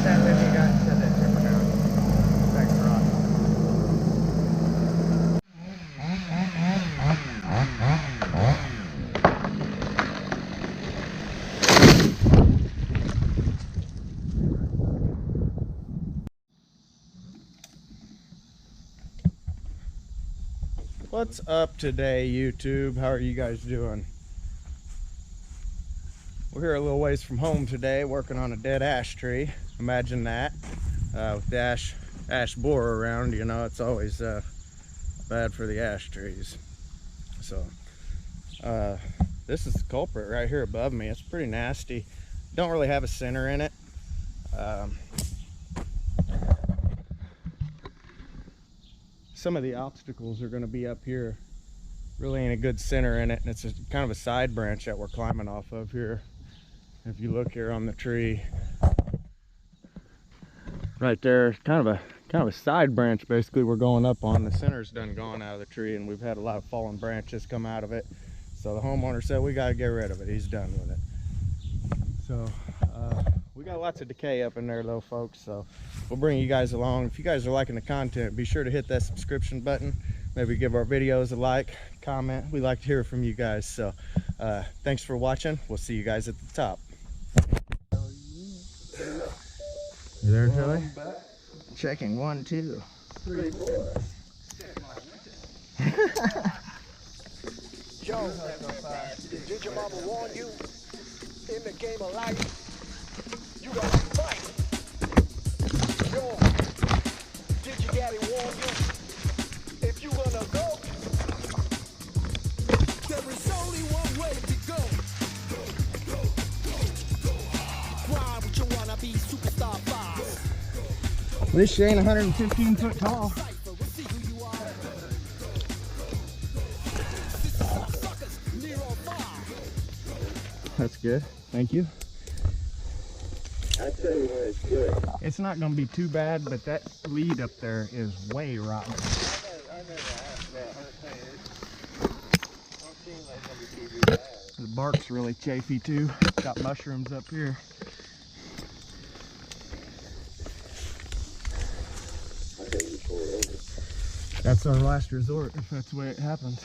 get that lift you got and set that timber down. Thanks, Ross. What's up today, YouTube? How are you guys doing? We're here a little ways from home today, working on a dead ash tree. Imagine that. With the ash borer around, you know, it's always bad for the ash trees. So, this is the culprit right here above me. It's pretty nasty. Don't really have a center in it. Some of the obstacles are going to be up here. Really ain't a good center in it, and it's kind of a side branch that we're climbing off of here. If you look here on the tree, right there, kind of a side branch basically we're going up on. The center's done gone out of the tree, and we've had a lot of fallen branches come out of it. So the homeowner said we got to get rid of it. He's done with it. So we got lots of decay up in there though, folks, so we'll bring you guys along. If you guys are liking the content, be sure to hit that subscription button. Maybe give our videos a like, comment. We like to hear from you guys. So thanks for watching. We'll see you guys at the top. You there, Joey? Checking 1, 2, 3, 4. Joe, did your mama warn you? In the game of life, you gotta fight. Yo, did your daddy warn you? If you gonna go, there is only one way to go. Grind what you wanna be, superstar 5. At least she ain't 115 foot tall. That's good. Thank you. I tell you when it's good. It's not going to be too bad, but that lead up there is way rotten. I never asked that. Don't seem like it's gonna be too bad. The bark's really chafy too. Got mushrooms up here. I think you pull it over. That's our last resort if that's the way it happens.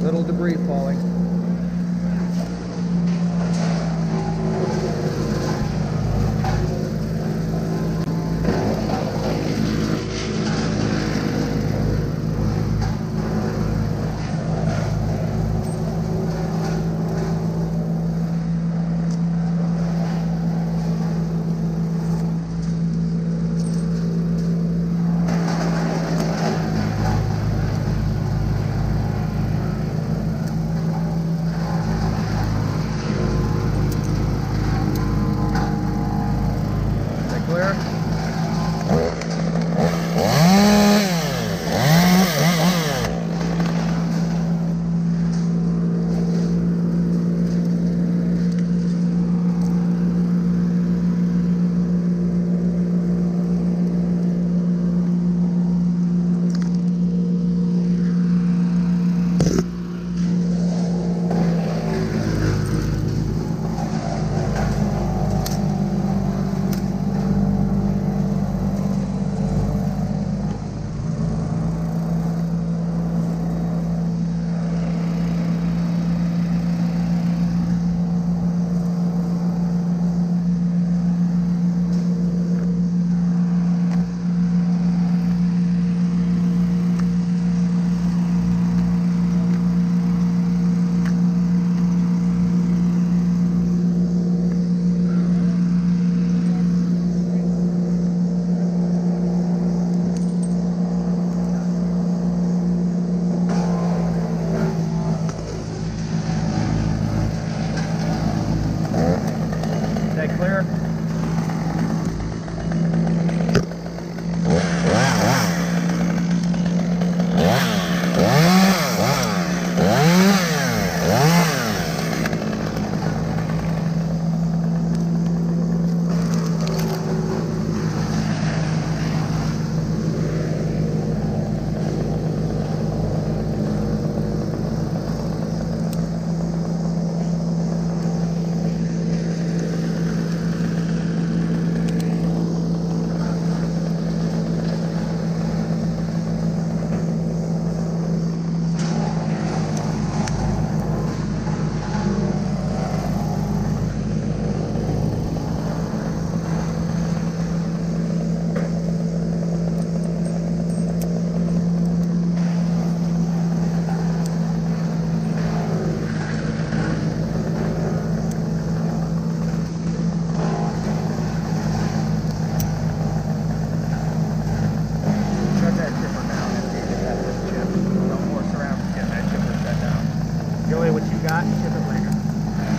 Little debris falling. Clear.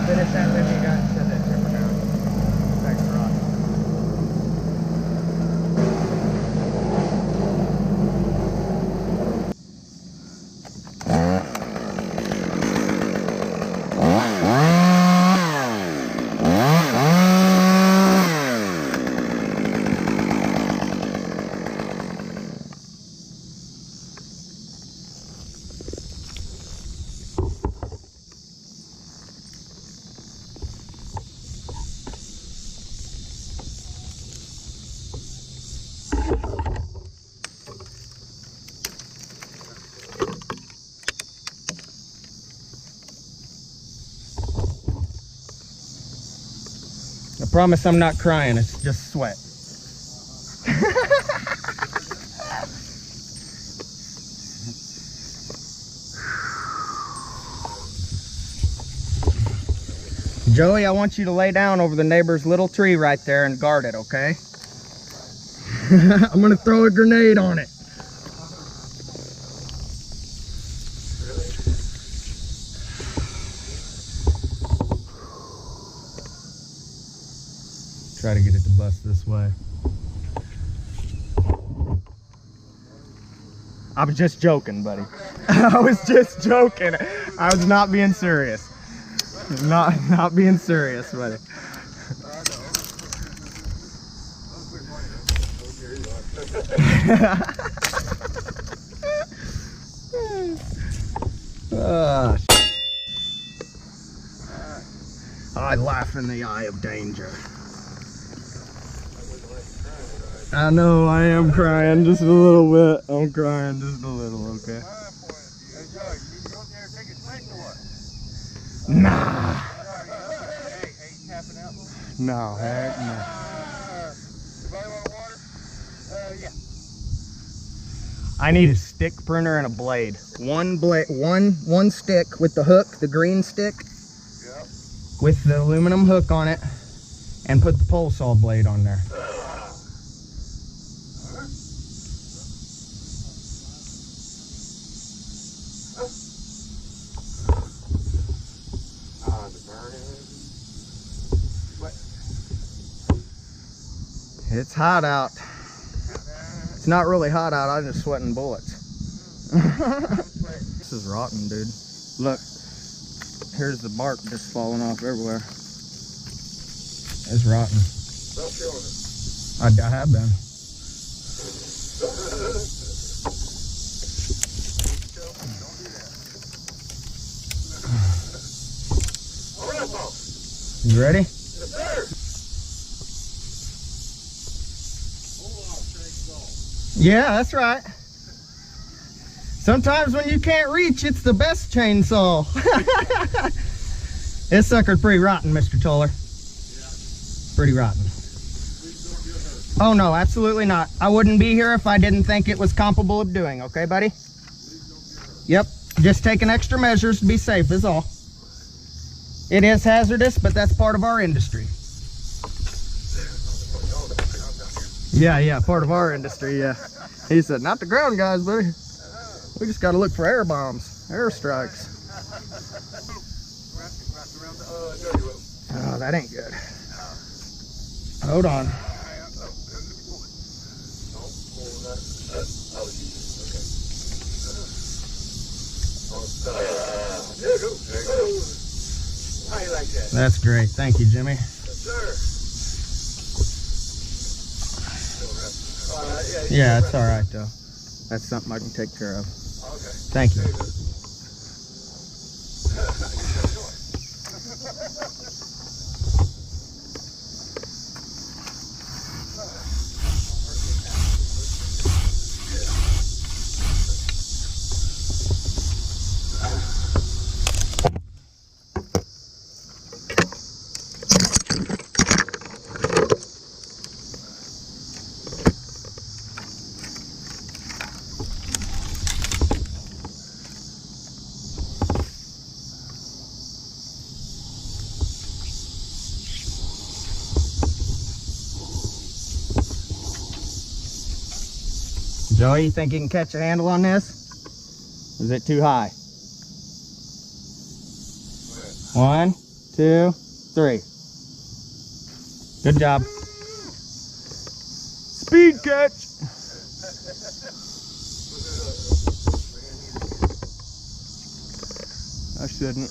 Finish that lift you got and set that timber down. Thanks, Ross. I promise I'm not crying, it's just sweat. Joey, I want you to lay down over the neighbor's little tree right there and guard it, okay? I'm gonna throw a grenade on it. Try to get it to bust this way. I was just joking, buddy. I was just joking. I was not being serious. Not being serious, buddy. I laugh in the eye of danger. I know I am crying just a little bit. I'm crying just a little, okay? there take his place or what? Nah. Hey, tapping out. No, heck no. Anybody want water? Yeah. I need a stick printer and a blade. One stick with the hook, the green stick, Yep. with the aluminum hook on it, and put the pole saw blade on there. It's hot out. It's not really hot out, I'm just sweating bullets. This is rotten, dude. Look, here's the bark just falling off everywhere. It's rotten. Stop showing it. I have been. Don't do that. All right, folks. You ready? Yes, sir. Yeah, that's right. Sometimes when you can't reach, it's the best chainsaw. This sucker's pretty rotten, Mr. Toller. Yeah. Pretty rotten. Please don't get hurt. Oh no, absolutely not. I wouldn't be here if I didn't think it was comparable of doing, okay, buddy? Please don't get hurt. Yep, just taking extra measures to be safe is all. It is hazardous, but that's part of our industry. Yeah, part of our industry, yeah. He said, not the ground guys, buddy. We just got to look for air bombs, air strikes. Oh, that ain't good. Hold on. How you like that? That's great. Thank you, Jimmy. Yes, sir. Yeah, it's all right, though. That's something I can take care of. Okay. Thank you. Joey, you think you can catch a handle on this? Is it too high? 1, 2, 3. Good job. Speed catch. I shouldn't.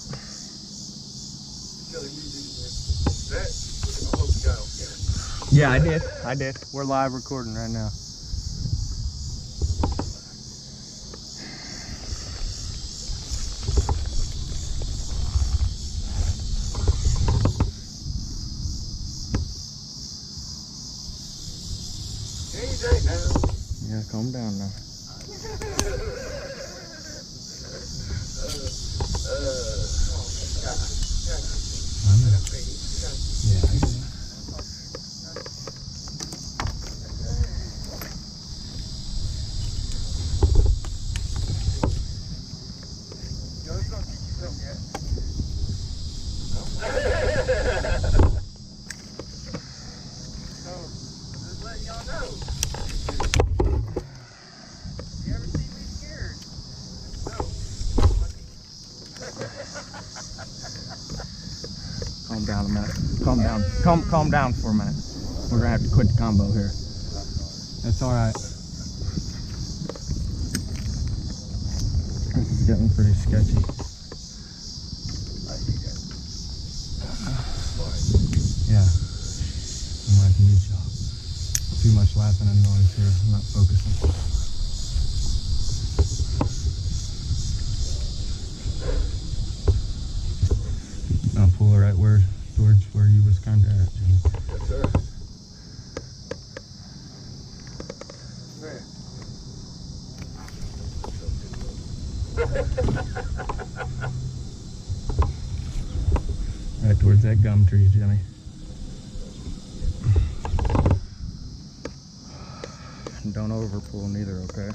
Yeah, I did. We're live recording right now. Yeah, calm down now. Calm down a minute. Calm down. Calm down for a minute. We're gonna have to quit the combo here. That's all right. This is getting pretty sketchy. Yeah. I'm like you, y'all. Too much laughing and noise here. I'm not focusing. I'll pull it right towards where you was kind of at, Jimmy. Yes, sir. Man. towards that gum tree, Jimmy. And don't overpull neither, okay?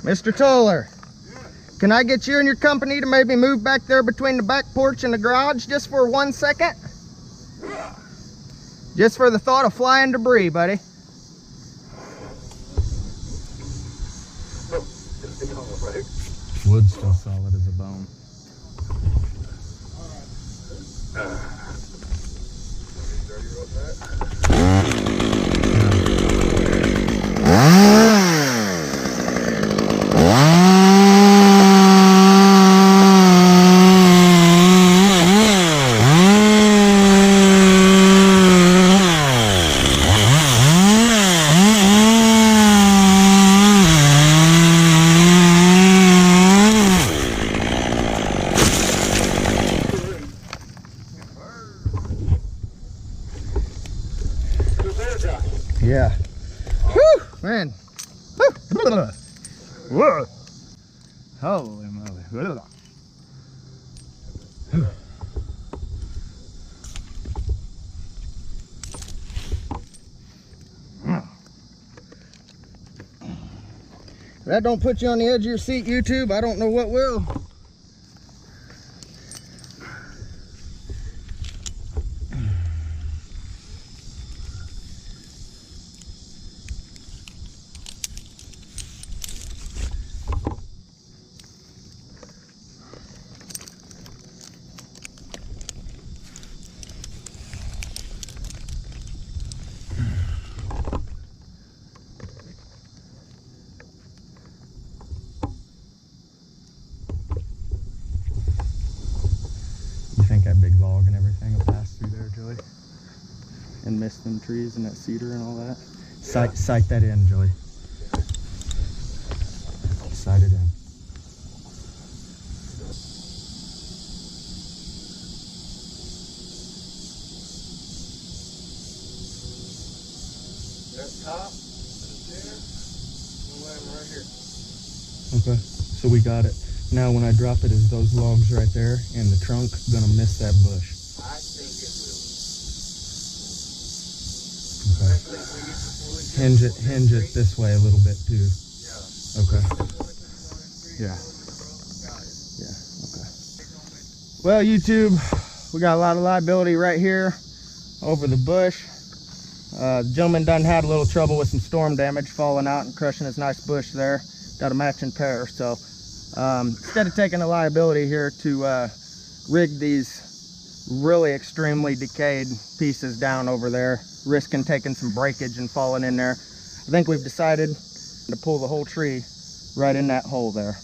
Mr. Toller, can I get you and your company to maybe move back there between the back porch and the garage just for 1 second? Just for the thought of flying debris, buddy. Wood's still solid as a bone. Yeah. Whew, man. Whew. Whoa. Holy moly. Whew. If that don't put you on the edge of your seat, YouTube, I don't know what will. You think that big log and everything will pass through there, Joey? And miss them trees and that cedar and all that? Yeah. Sight that in, Joey. Sight it in. That top, there, we'll land right here. Okay, so we got it. Now when I drop it, is those logs right there and the trunk gonna miss that bush? I think it will. Okay. Hinge it this way a little bit too. Yeah. Okay. Yeah. Yeah, okay. Well, YouTube, we got a lot of liability right here over the bush. The gentleman done had a little trouble with some storm damage falling out and crushing his nice bush there. Got a matching pair, so instead of taking the liability here to rig these really extremely decayed pieces down over there, risking taking some breakage and falling in there, I think we've decided to pull the whole tree right in that hole there.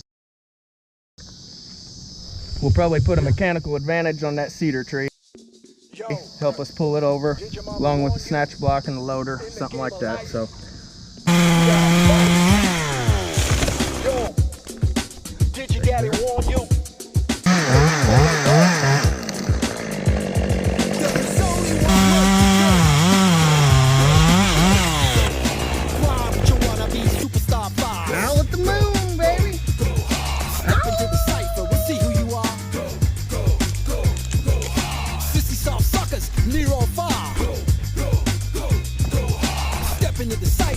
We'll probably put a mechanical advantage on that cedar tree, help us pull it over along with the snatch block and the loader, something like that. So Did your daddy warn you? now with the moon, baby. Step into the cipher, we'll see who you are. Sissy soft suckers, Nero far. Step into the cipher.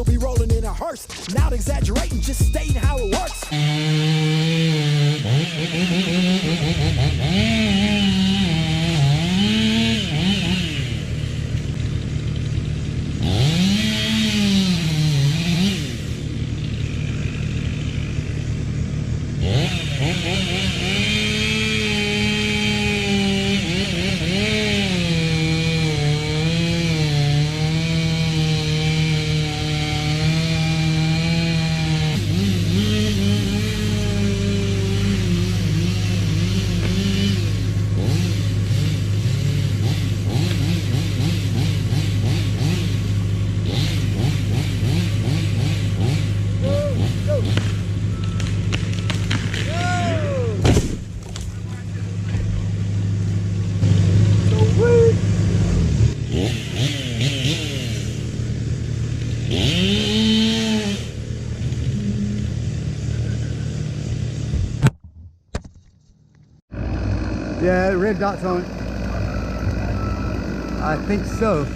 you'll be rolling in a hearse. Not exaggerating, just stating how it works. Yeah, red dots on it. I think so.